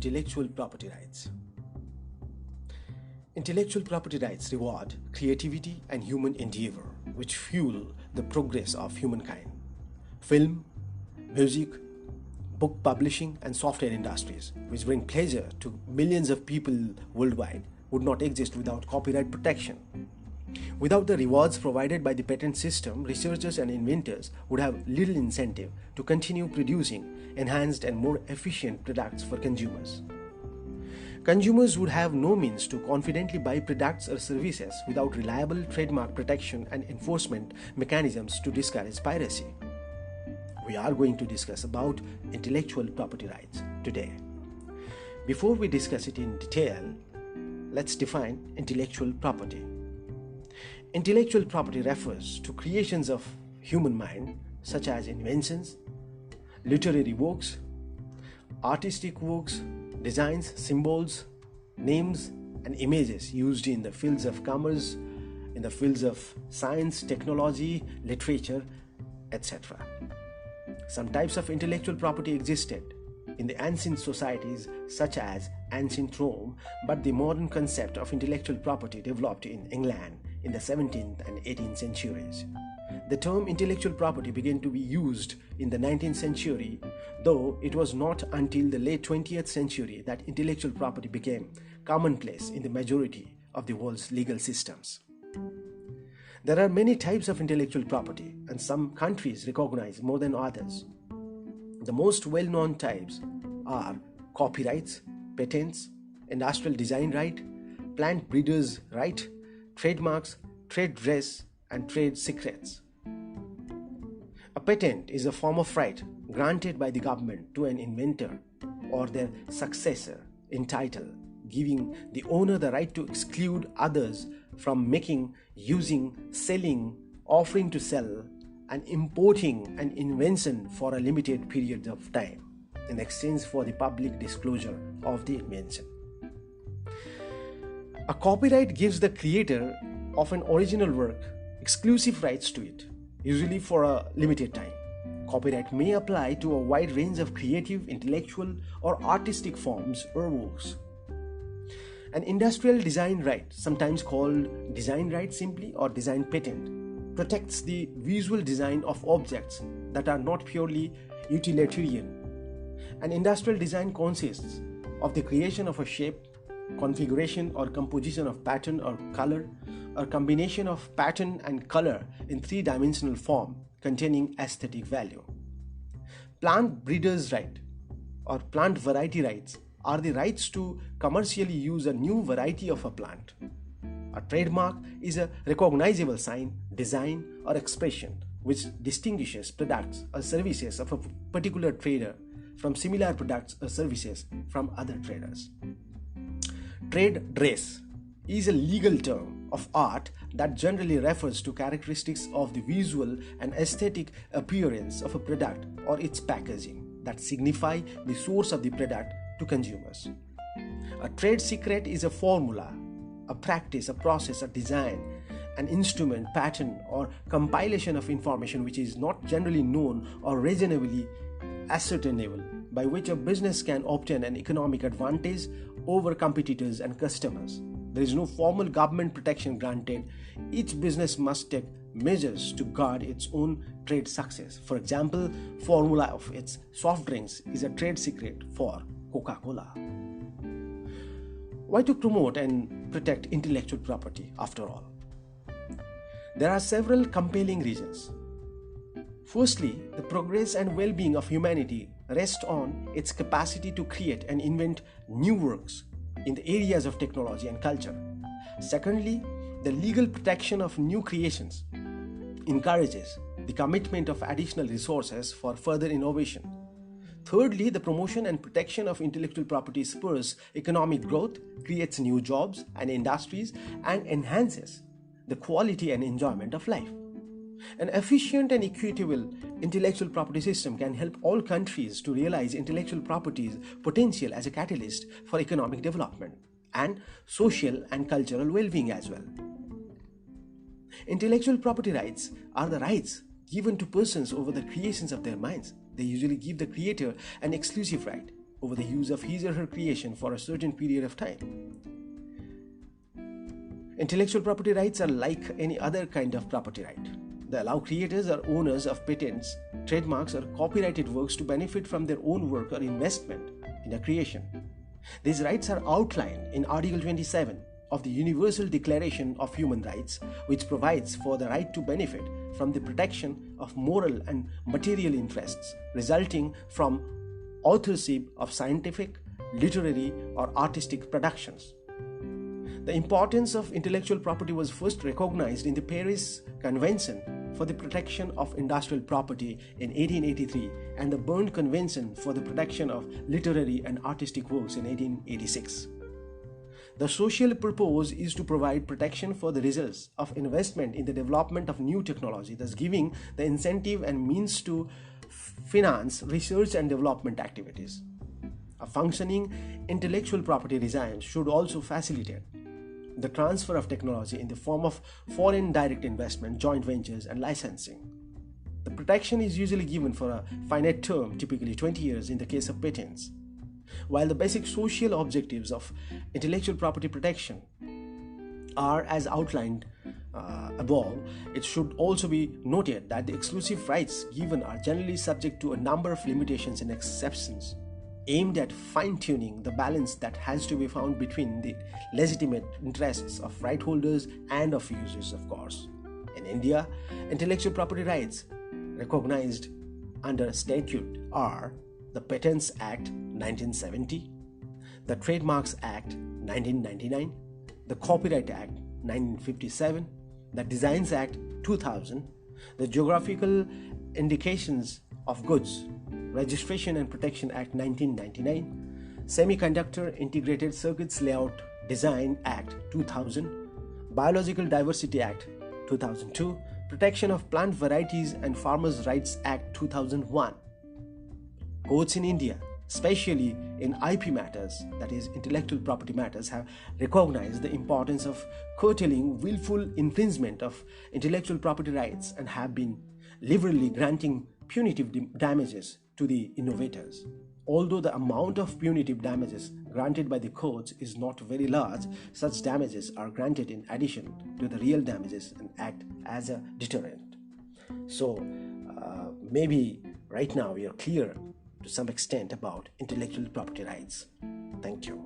intellectual property rights. Intellectual property rights reward creativity and human endeavor, which fuel the progress of humankind. Film, music, book publishing, and software industries, which bring pleasure to millions of people worldwide, would not exist without copyright protection. Without the rewards provided by the patent system, researchers and inventors would have little incentive to continue producing enhanced and more efficient products for consumers. Consumers would have no means to confidently buy products or services without reliable trademark protection and enforcement mechanisms to discourage piracy. We are going to discuss about intellectual property rights today. Before we discuss it in detail, let's define intellectual property. Intellectual property refers to creations of human mind such as inventions, literary works, artistic works, designs, symbols, names, and images used in the fields of commerce, in the fields of science, technology, literature, etc. Some types of intellectual property existed in the ancient societies such as ancient Rome, but the modern concept of intellectual property developed in England in the 17th and 18th centuries. The term intellectual property began to be used in the 19th century, though it was not until the late 20th century that intellectual property became commonplace in the majority of the world's legal systems. There are many types of intellectual property, and some countries recognize more than others. The most well-known types are copyrights, patents, industrial design right, plant breeders' right, trademarks, trade dress, and trade secrets. A patent is a form of right granted by the government to an inventor or their successor in title, giving the owner the right to exclude others from making, using, selling, offering to sell, and importing an invention for a limited period of time in exchange for the public disclosure of the invention. A copyright gives the creator of an original work exclusive rights to it, usually for a limited time. Copyright may apply to a wide range of creative, intellectual, or artistic forms or works. An industrial design right, sometimes called design right simply or design patent, protects the visual design of objects that are not purely utilitarian. An industrial design consists of the creation of a shape, configuration, or composition of pattern or color, or combination of pattern and color in three-dimensional form containing aesthetic value. Plant breeders' right or plant variety rights are the rights to commercially use a new variety of a plant. A trademark is a recognizable sign, design, or expression which distinguishes products or services of a particular trader from similar products or services from other traders. Trade dress is a legal term of art that generally refers to characteristics of the visual and aesthetic appearance of a product or its packaging that signify the source of the product to consumers. A trade secret is a formula, a practice, a process, a design, an instrument, pattern, or compilation of information which is not generally known or reasonably ascertainable, by which a business can obtain an economic advantage over competitors and customers. There is no formal government protection granted. Each business must take measures to guard its own trade success. For example, formula of its soft drinks is a trade secret for Coca-Cola. Why to promote and protect intellectual property after all? There are several compelling reasons. Firstly, the progress and well-being of humanity rest on its capacity to create and invent new works in the areas of technology and culture. Secondly, the legal protection of new creations encourages the commitment of additional resources for further innovation. Thirdly, the promotion and protection of intellectual property spurs economic growth, creates new jobs and industries, and enhances the quality and enjoyment of life. An efficient and equitable intellectual property system can help all countries to realize intellectual property's potential as a catalyst for economic development and social and cultural well-being as well. Intellectual property rights are the rights given to persons over the creations of their minds. They usually give the creator an exclusive right over the use of his or her creation for a certain period of time. Intellectual property rights are like any other kind of property right. They allow creators or owners of patents, trademarks, or copyrighted works to benefit from their own work or investment in a creation. These rights are outlined in Article 27 of the Universal Declaration of Human Rights, which provides for the right to benefit from the protection of moral and material interests resulting from authorship of scientific, literary, or artistic productions. The importance of intellectual property was first recognized in the Paris Convention for the Protection of Industrial Property in 1883 and the Berne Convention for the Protection of Literary and Artistic Works in 1886. The social purpose is to provide protection for the results of investment in the development of new technology, thus giving the incentive and means to finance research and development activities. A functioning intellectual property regime should also facilitate the transfer of technology in the form of foreign direct investment, joint ventures, and licensing. The protection is usually given for a finite term, typically 20 years in the case of patents. While the basic social objectives of intellectual property protection are as outlined above, it should also be noted that the exclusive rights given are generally subject to a number of limitations and exceptions, aimed at fine-tuning the balance that has to be found between the legitimate interests of right holders and of users, of course. In India, intellectual property rights recognized under statute are the Patents Act 1970, the Trademarks Act 1999, the Copyright Act 1957, the Designs Act 2000, the Geographical Indications of Goods Registration and Protection Act 1999, Semiconductor Integrated Circuits Layout Design Act 2000, Biological Diversity Act 2002, Protection of Plant Varieties and Farmers' Rights Act 2001. Courts in India, especially in IP matters, that is, intellectual property matters, have recognized the importance of curtailing willful infringement of intellectual property rights and have been liberally granting punitive damages to the innovators. Although the amount of punitive damages granted by the courts is not very large, such damages are granted in addition to the real damages and act as a deterrent. So, maybe right now we are clear to some extent about intellectual property rights. Thank you.